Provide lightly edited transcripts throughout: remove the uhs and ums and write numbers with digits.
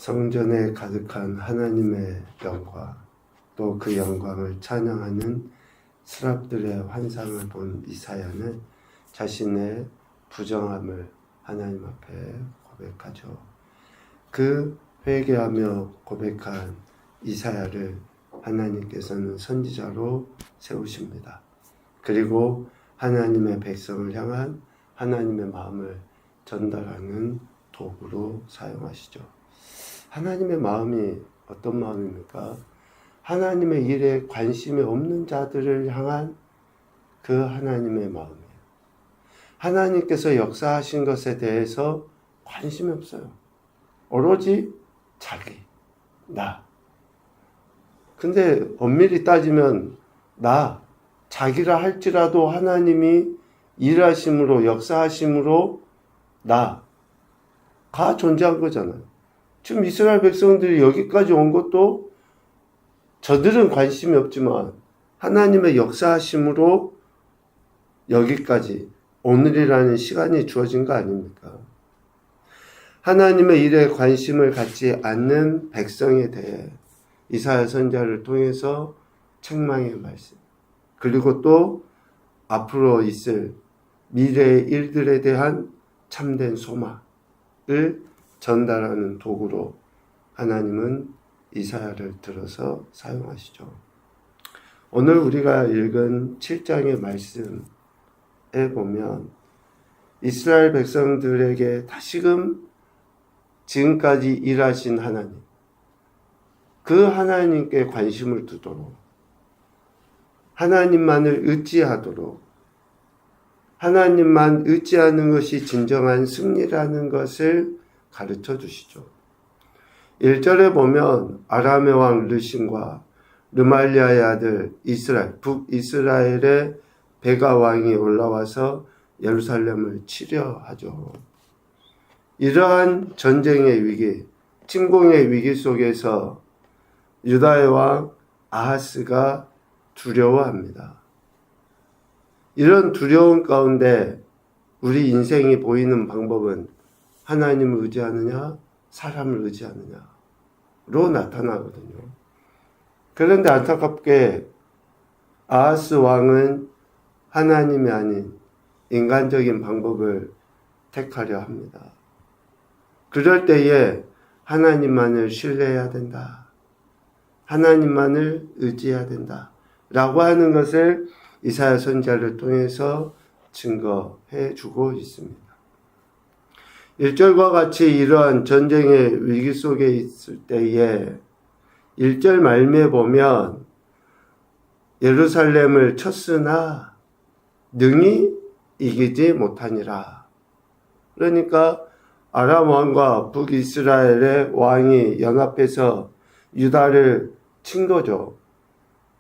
성전에 가득한 하나님의 영광, 또 그 영광을 찬양하는 스랍들의 환상을 본 이사야는 자신의 부정함을 하나님 앞에 고백하죠. 그 회개하며 고백한 이사야를 하나님께서는 선지자로 세우십니다. 그리고 하나님의 백성을 향한 하나님의 마음을 전달하는 도구로 사용하시죠. 하나님의 마음이 어떤 마음입니까? 하나님의 일에 관심이 없는 자들을 향한 그 하나님의 마음이에요. 하나님께서 역사하신 것에 대해서 관심이 없어요. 오로지 자기, 나. 근데 엄밀히 따지면 자기라 할지라도 하나님이 일하심으로, 역사하심으로 나가 존재한 거잖아요. 지금 이스라엘 백성들이 여기까지 온 것도 저들은 관심이 없지만 하나님의 역사하심으로 여기까지 오늘이라는 시간이 주어진 거 아닙니까? 하나님의 일에 관심을 갖지 않는 백성에 대해 이사야 선지자를 통해서 책망의 말씀, 그리고 또 앞으로 있을 미래의 일들에 대한 참된 소망을 전달하는 도구로 하나님은 이사야를 들어서 사용하시죠. 오늘 우리가 읽은 7장의 말씀에 보면 이스라엘 백성들에게 다시금 지금까지 일하신 하나님, 그 하나님께 관심을 두도록, 하나님만을 의지하도록, 하나님만 의지하는 것이 진정한 승리라는 것을 가르쳐 주시죠. 1절에 보면 아람의 왕 르신과 르말리아의 아들 북이스라엘의 베가 왕이 올라와서 예루살렘을 치려 하죠. 이러한 전쟁의 위기, 침공의 위기 속에서 유다의 왕 아하스가 두려워합니다. 이런 두려움 가운데 우리 인생이 보이는 방법은 하나님을 의지하느냐, 사람을 의지하느냐로 나타나거든요. 그런데 안타깝게 아하스 왕은 하나님이 아닌 인간적인 방법을 택하려 합니다. 그럴 때에 하나님만을 신뢰해야 된다, 하나님만을 의지해야 된다 라고 하는 것을 이사야 선지자를 통해서 증거해 주고 있습니다. 1절과 같이 이러한 전쟁의 위기 속에 있을 때에 1절 말미에 보면 예루살렘을 쳤으나 능히 이기지 못하니라. 그러니까 아람 왕과 북이스라엘의 왕이 연합해서 유다를 친 거죠.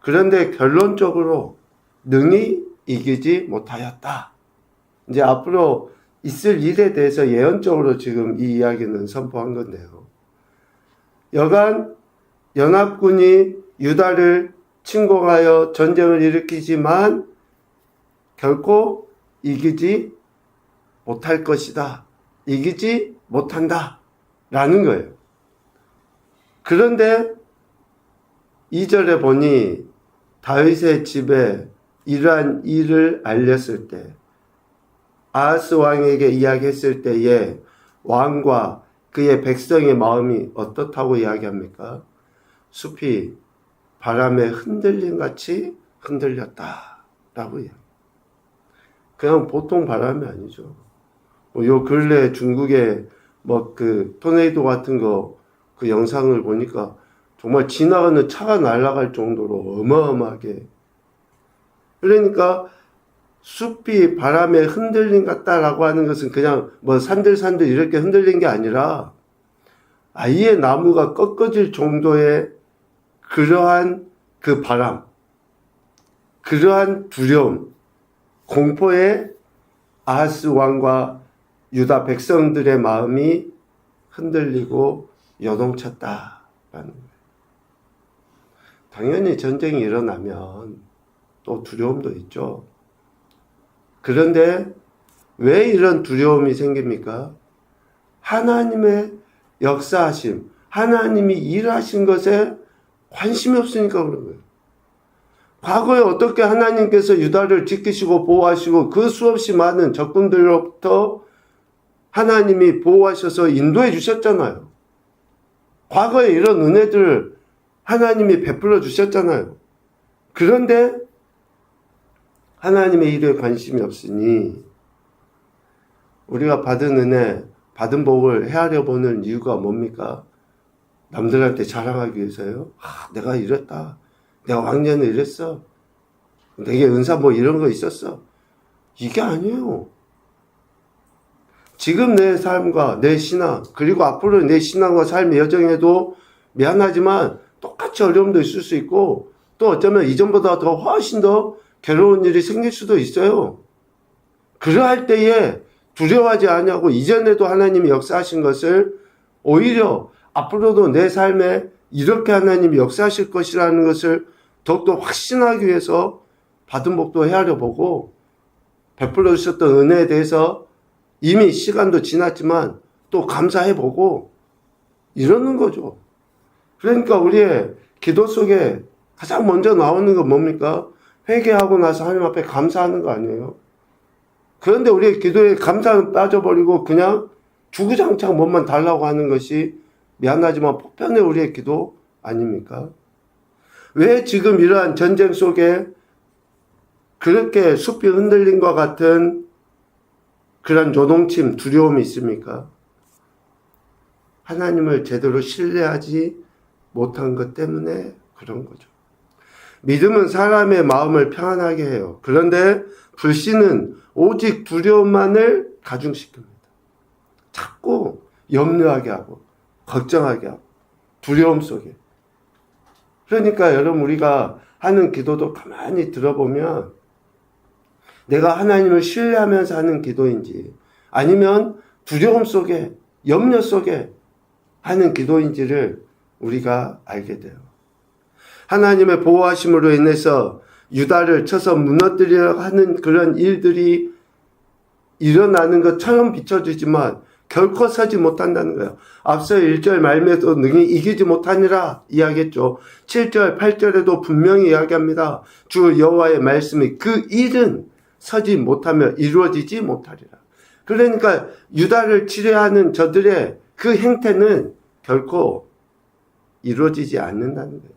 그런데 결론적으로 능히 이기지 못하였다. 이제 앞으로 있을 일에 대해서 예언적으로 지금 이 이야기는 선포한 건데요. 여간 연합군이 유다를 침공하여 전쟁을 일으키지만 결코 이기지 못할 것이다. 이기지 못한다. 라는 거예요. 그런데 2절에 보니 다윗의 집에 이러한 일을 알렸을 때, 아하스 왕에게 이야기했을 때에 왕과 그의 백성의 마음이 어떻다고 이야기합니까? 숲이 바람에 흔들림 같이 흔들렸다라고 이야기합니다. 그냥 보통 바람이 아니죠. 요 근래 중국의 그 토네이도 같은 그 영상을 보니까 정말 지나가는 차가 날아갈 정도로 어마어마하게. 그러니까 숲이 바람에 흔들림 같다라고 하는 것은 그냥 산들산들 이렇게 흔들린 게 아니라 아예 나무가 꺾어질 정도의 그러한 그 바람, 그러한 두려움, 공포에 아하스 왕과 유다 백성들의 마음이 흔들리고 요동쳤다라는 거예요. 당연히 전쟁이 일어나면 또 두려움도 있죠. 그런데 왜 이런 두려움이 생깁니까? 하나님의 역사하심, 하나님이 일하신 것에 관심이 없으니까 그런 거예요. 과거에 어떻게 하나님께서 유다를 지키시고 보호하시고 그 수없이 많은 적군들로부터 하나님이 보호하셔서 인도해 주셨잖아요. 과거에 이런 은혜들을 하나님이 베풀어 주셨잖아요. 그런데 하나님의 일에 관심이 없으니 우리가 받은 은혜, 받은 복을 헤아려 보는 이유가 뭡니까? 남들한테 자랑하기 위해서요. 내가 이랬다. 내가 왕년에 이랬어. 내게 은사 뭐 이런 거 있었어. 이게 아니에요. 지금 내 삶과 내 신앙, 그리고 앞으로 내 신앙과 삶의 여정에도 미안하지만 똑같이 어려움도 있을 수 있고, 또 어쩌면 이전보다 더 훨씬 더 괴로운 일이 생길 수도 있어요. 그러할 때에 두려워하지 않냐고 이전에도 하나님이 역사하신 것을 오히려 앞으로도 내 삶에 이렇게 하나님이 역사하실 것이라는 것을 더욱더 확신하기 위해서 받은 복도 헤아려 보고 베풀어 주셨던 은혜에 대해서 이미 시간도 지났지만 또 감사해 보고 이러는 거죠. 그러니까 우리의 기도 속에 가장 먼저 나오는 건 뭡니까? 회개하고 나서 하나님 앞에 감사하는 거 아니에요? 그런데 우리의 기도에 감사는 빠져버리고 그냥 주구장창 뭐만 달라고 하는 것이 미안하지만 폭편의 우리의 기도 아닙니까? 왜 지금 이러한 전쟁 속에 그렇게 숲이 흔들린 것 같은 그런 요동침, 두려움이 있습니까? 하나님을 제대로 신뢰하지 못한 것 때문에 그런 거죠. 믿음은 사람의 마음을 평안하게 해요. 그런데 불신은 오직 두려움만을 가중시킵니다. 자꾸 염려하게 하고 걱정하게 하고 두려움 속에. 그러니까 여러분 우리가 하는 기도도 가만히 들어보면 내가 하나님을 신뢰하면서 하는 기도인지 아니면 두려움 속에 염려 속에 하는 기도인지를 우리가 알게 돼요. 하나님의 보호하심으로 인해서 유다를 쳐서 무너뜨리려 하는 그런 일들이 일어나는 것처럼 비춰지지만 결코 서지 못한다는 거예요. 앞서 1절 말미에도 능히 이기지 못하니라 이야기했죠. 7절, 8절에도 분명히 이야기합니다. 주 여호와의 말씀이 그 일은 서지 못하며 이루어지지 못하리라. 그러니까 유다를 치려하는 저들의 그 행태는 결코 이루어지지 않는다는 거예요.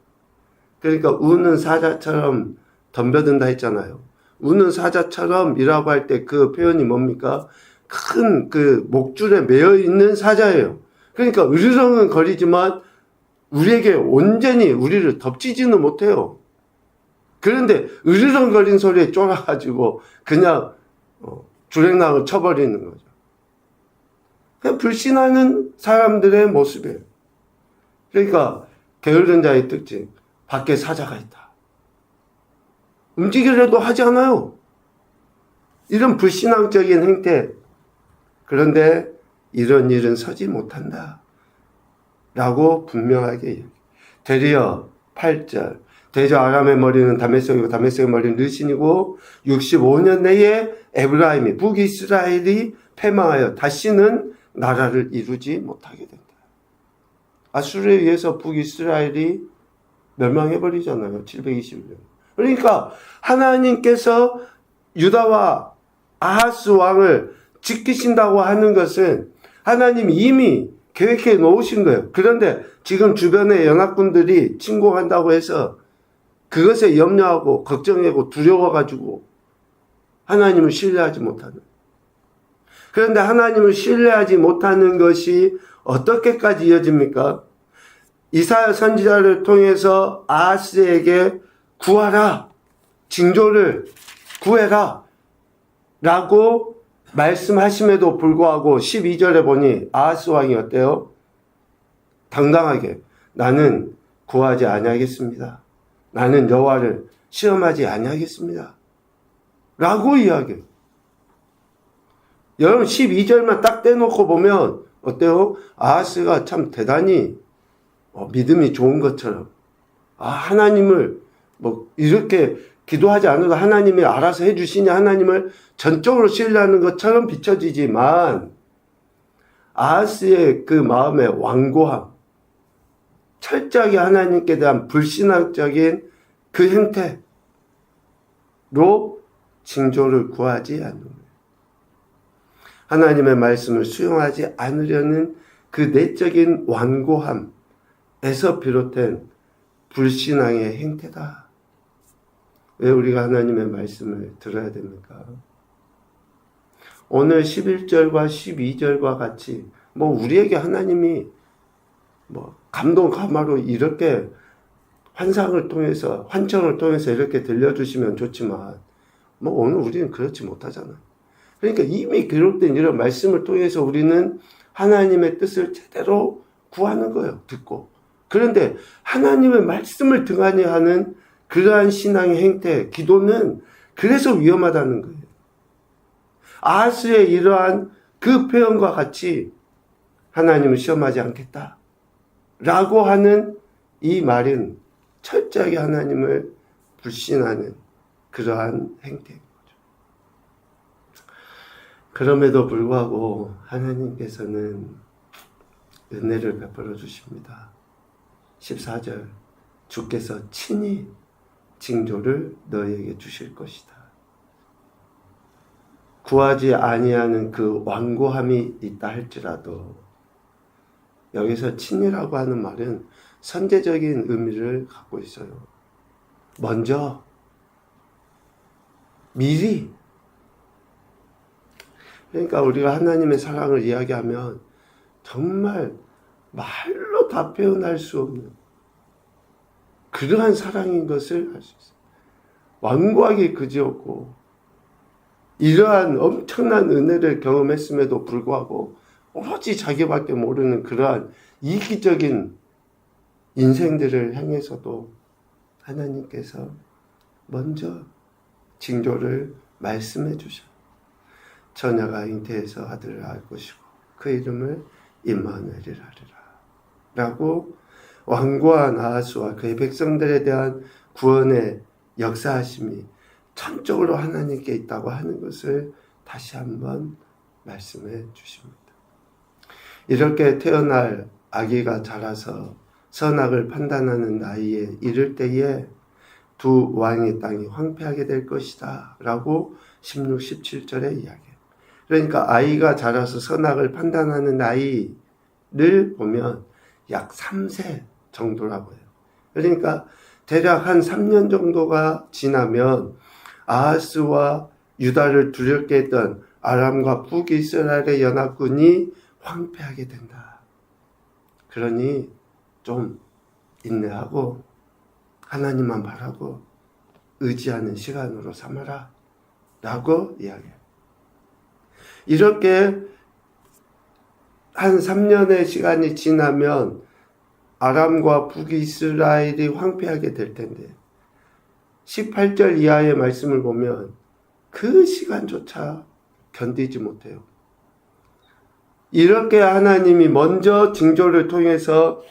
그러니까 우는 사자처럼 덤벼든다 했잖아요. 우는 사자처럼이라고 할 때 그 표현이 뭡니까? 큰 그 목줄에 매여 있는 사자예요. 그러니까 으르렁은 거리지만 우리에게 온전히 우리를 덮치지는 못해요. 그런데 으르렁거리는 소리에 쫄아가지고 그냥 주랭랑을 쳐버리는 거죠. 그냥 불신하는 사람들의 모습이에요. 그러니까 게으른 자의 특징, 밖에 사자가 있다. 움직이려도 하지 않아요. 이런 불신앙적인 행태. 그런데 이런 일은 서지 못한다. 라고 분명하게 얘기해요. 되리어 8절. 대저 아람의 머리는 다메섹이고 다메섹의 머리는 르신이고 65년 내에 에브라임이 북이스라엘이 패망하여 다시는 나라를 이루지 못하게 된다. 아수르에 의해서 북이스라엘이 멸망해버리잖아요. 721년. 그러니까 하나님께서 유다와 아하스 왕을 지키신다고 하는 것은 하나님이 이미 계획해 놓으신 거예요. 그런데 지금 주변의 연합군들이 침공한다고 해서 그것에 염려하고 걱정하고 두려워가지고 하나님을 신뢰하지 못하는. 그런데 하나님을 신뢰하지 못하는 것이 어떻게까지 이어집니까? 이사야 선지자를 통해서 아하스에게 구하라, 징조를 구해라 라고 말씀하심에도 불구하고 12절에 보니 아하스 왕이 어때요? 당당하게 나는 구하지 아니하겠습니다. 나는 여호와를 시험하지 아니하겠습니다. 라고 이야기해요. 여러분 12절만 딱 떼놓고 보면 어때요? 아하스가 참 대단히 믿음이 좋은 것처럼 하나님을 이렇게 기도하지 않아도 하나님이 알아서 해주시냐 하나님을 전적으로 신뢰하는 것처럼 비춰지지만 아하스의 그 마음의 완고함, 철저하게 하나님께 대한 불신앙적인 그 행태로 징조를 구하지 않는 거예요. 하나님의 말씀을 수용하지 않으려는 그 내적인 완고함에서 비롯된 불신앙의 행태다. 왜 우리가 하나님의 말씀을 들어야 됩니까? 오늘 11절과 12절과 같이 우리에게 하나님이 감동 감화로 이렇게 환청을 통해서 이렇게 들려주시면 좋지만 오늘 우리는 그렇지 못하잖아요. 그러니까 이미 기록된 이런 말씀을 통해서 우리는 하나님의 뜻을 제대로 구하는 거예요. 듣고. 그런데 하나님의 말씀을 등한히 하는 그러한 신앙의 행태, 기도는 그래서 위험하다는 거예요. 아하스의 이러한 그 표현과 같이 하나님을 시험하지 않겠다 라고 하는 이 말은 철저하게 하나님을 불신하는 그러한 행태인 거죠. 그럼에도 불구하고 하나님께서는 은혜를 베풀어 주십니다. 14절, 주께서 친히 징조를 너희에게 주실 것이다. 구하지 아니하는 그 완고함이 있다 할지라도 여기서 친히라고 하는 말은 선제적인 의미를 갖고 있어요. 먼저, 미리. 그러니까 우리가 하나님의 사랑을 이야기하면 정말 말로 다 표현할 수 없는 그러한 사랑인 것을 알 수 있어요. 완고하기 그지없고 이러한 엄청난 은혜를 경험했음에도 불구하고 오로지 자기밖에 모르는 그러한 이기적인 인생들을 향해서도 하나님께서 먼저 징조를 말씀해 주셔. 처녀가 잉태해서 아들을 낳을 것이고 그 이름을 임마누엘이라 하리라 라고 완고한 아하스와 그의 백성들에 대한 구원의 역사하심이 전적으로 하나님께 있다고 하는 것을 다시 한번 말씀해 주십니다. 이렇게 태어날 아기가 자라서 선악을 판단하는 나이에 이를 때에 두 왕의 땅이 황폐하게 될 것이다 라고 16, 17절에 이야기해요. 그러니까 아이가 자라서 선악을 판단하는 나이를 보면 약 3세 정도라고 해요. 그러니까 대략 한 3년 정도가 지나면 아하스와 유다를 두렵게 했던 아람과 북이스라엘의 연합군이 황폐하게 된다. 그러니 좀 인내하고 하나님만 바라고 의지하는 시간으로 삼아라 라고 이야기해요. 이렇게 한 3년의 시간이 지나면 아람과 북이스라엘이 황폐하게 될 텐데 18절 이하의 말씀을 보면 그 시간조차 견디지 못해요. 이렇게 하나님이 먼저 징조를 통해서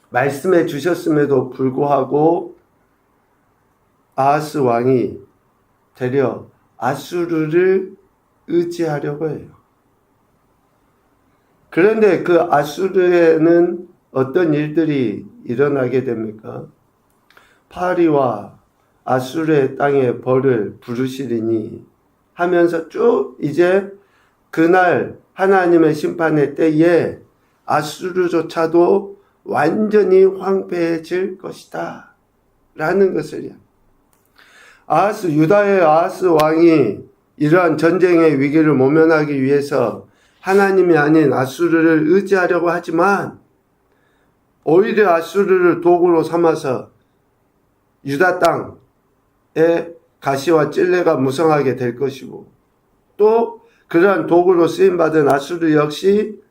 말씀해 주셨음에도 불구하고 아하스 왕이 되려 아수르를 의지하려고 해요. 그런데 그 아수르에는 어떤 일들이 일어나게 됩니까? 파리와 아수르의 땅에 벌을 부르시리니 하면서 쭉 이제 그날 하나님의 심판의 때에 아수르조차도 완전히 황폐해질 것이다 라는 것을 유다의 아하스 왕이 이러한 전쟁의 위기를 모면하기 위해서 하나님이 아닌 아수르를 의지하려고 하지만 오히려 아수르를 도구로 삼아서 유다 땅에 가시와 찔레가 무성하게 될 것이고 또 그러한 도구로 쓰임받은 아수르 역시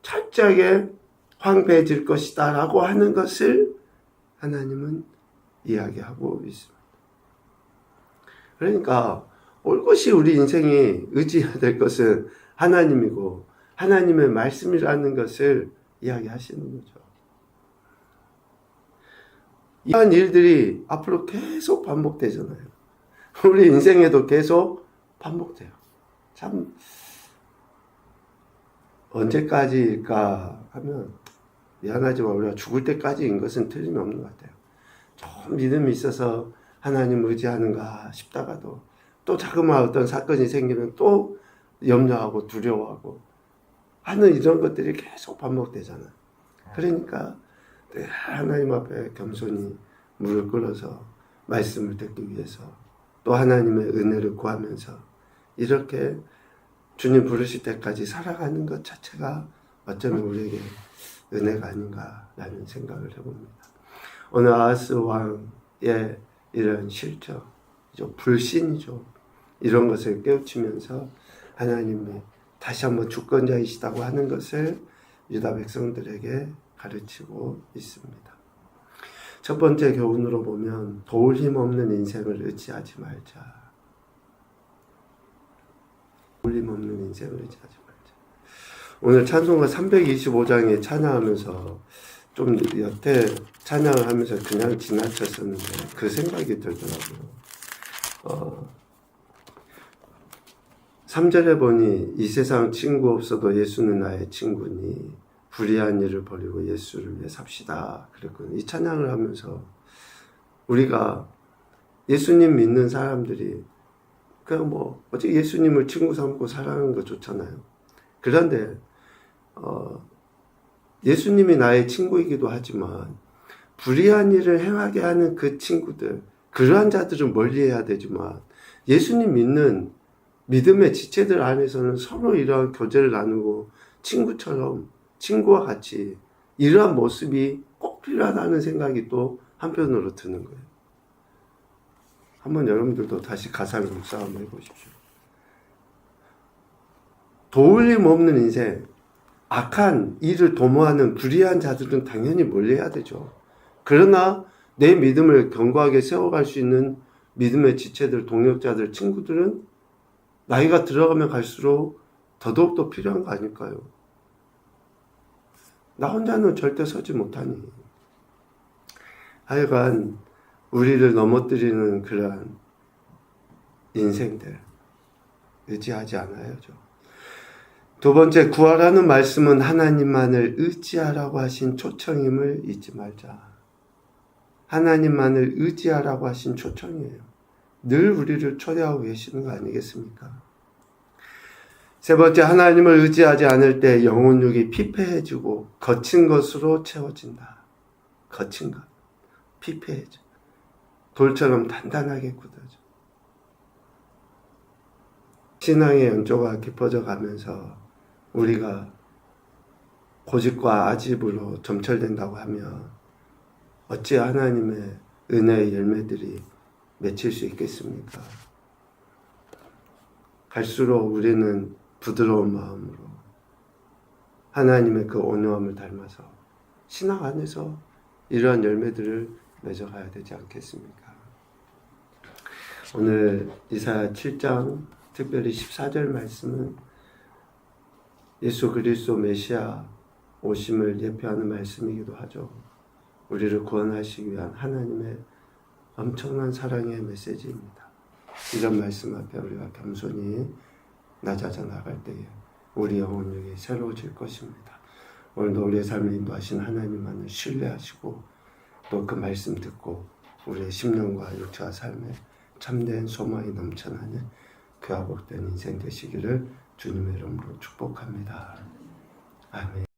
철저하게 황폐해질 것이다 라고 하는 것을 하나님은 이야기하고 있습니다. 그러니까 올곧이 우리 인생이 의지해야 될 것은 하나님이고 하나님의 말씀이라는 것을 이야기하시는 거죠. 이러한 일들이 앞으로 계속 반복되잖아요. 우리 인생에도 계속 반복돼요. 참 언제까지일까 하면 미안하지만 우리가 죽을 때까지인 것은 틀림없는 것 같아요. 좀 믿음이 있어서 하나님 의지하는가 싶다가도 또 자그마한 어떤 사건이 생기면 또 염려하고 두려워하고 하는 이런 것들이 계속 반복되잖아. 그러니까 늘 하나님 앞에 겸손히 무릎 꿇어서 말씀을 듣기 위해서 또 하나님의 은혜를 구하면서 이렇게 주님 부르실 때까지 살아가는 것 자체가 어쩌면 우리에게 은혜가 아닌가라는 생각을 해봅니다. 오늘 아하스 왕의 이런 실적, 불신이죠. 이런 것을 깨우치면서 하나님이 다시 한번 주권자이시다고 하는 것을 유다 백성들에게 가르치고 있습니다. 첫 번째 교훈으로 보면 도울 힘 없는 인생을 의지하지 말자. 도울 힘 없는 인생을 의지하지 말자. 오늘 찬송가 325장에 찬양하면서 좀 여태 찬양을 하면서 그냥 지나쳤었는데 그 생각이 들더라고요. 3절에 보니 이 세상 친구 없어도 예수는 나의 친구니 불의한 일을 버리고 예수를 위해 삽시다. 그랬거든요. 이 찬양을 하면서 우리가 예수님 믿는 사람들이 그냥 어차피 예수님을 친구 삼고 사랑하는 거 좋잖아요. 그런데 예수님이 나의 친구이기도 하지만 불의한 일을 행하게 하는 그 친구들, 그러한 자들은 멀리해야 되지만 예수님 믿는 믿음의 지체들 안에서는 서로 이러한 교제를 나누고 친구처럼 친구와 같이 이러한 모습이 꼭 필요하다는 생각이 또 한편으로 드는 거예요. 한번 여러분들도 다시 가사를 묵상 한번 해보십시오. 도울림 없는 인생, 악한 일을 도모하는 불의한 자들은 당연히 멀리해야 되죠. 그러나 내 믿음을 견고하게 세워갈 수 있는 믿음의 지체들, 동역자들, 친구들은 나이가 들어가면 갈수록 더더욱더 필요한 거 아닐까요? 나 혼자는 절대 서지 못하니. 하여간 우리를 넘어뜨리는 그러한 인생들 의지하지 않아야죠. 두 번째, 구하라는 말씀은 하나님만을 의지하라고 하신 초청임을 잊지 말자. 하나님만을 의지하라고 하신 초청이에요. 늘 우리를 초대하고 계시는 거 아니겠습니까? 세 번째, 하나님을 의지하지 않을 때 영혼육이 피폐해지고 거친 것으로 채워진다. 거친 것, 피폐해져. 돌처럼 단단하게 굳어져. 신앙의 연조가 깊어져 가면서 우리가 고집과 아집으로 점철된다고 하면 어찌 하나님의 은혜의 열매들이 맺힐 수 있겠습니까? 갈수록 우리는 부드러운 마음으로 하나님의 그 온유함을 닮아서 신앙 안에서 이러한 열매들을 맺어가야 되지 않겠습니까? 오늘 이사야 7장 특별히 14절 말씀은 예수 그리스도 메시아 오심을 예표하는 말씀이기도 하죠. 우리를 구원하시기 위한 하나님의 엄청난 사랑의 메시지입니다. 이런 말씀 앞에 우리가 겸손히 낮아져 나갈 때에 우리 영혼력이 새로워질 것입니다. 오늘도 우리의 삶을 인도하신 하나님만을 신뢰하시고 또 그 말씀 듣고 우리의 심령과 육체와 삶에 참된 소망이 넘쳐나는 귀하복된 인생 되시기를 주님의 이름으로 축복합니다. 아멘.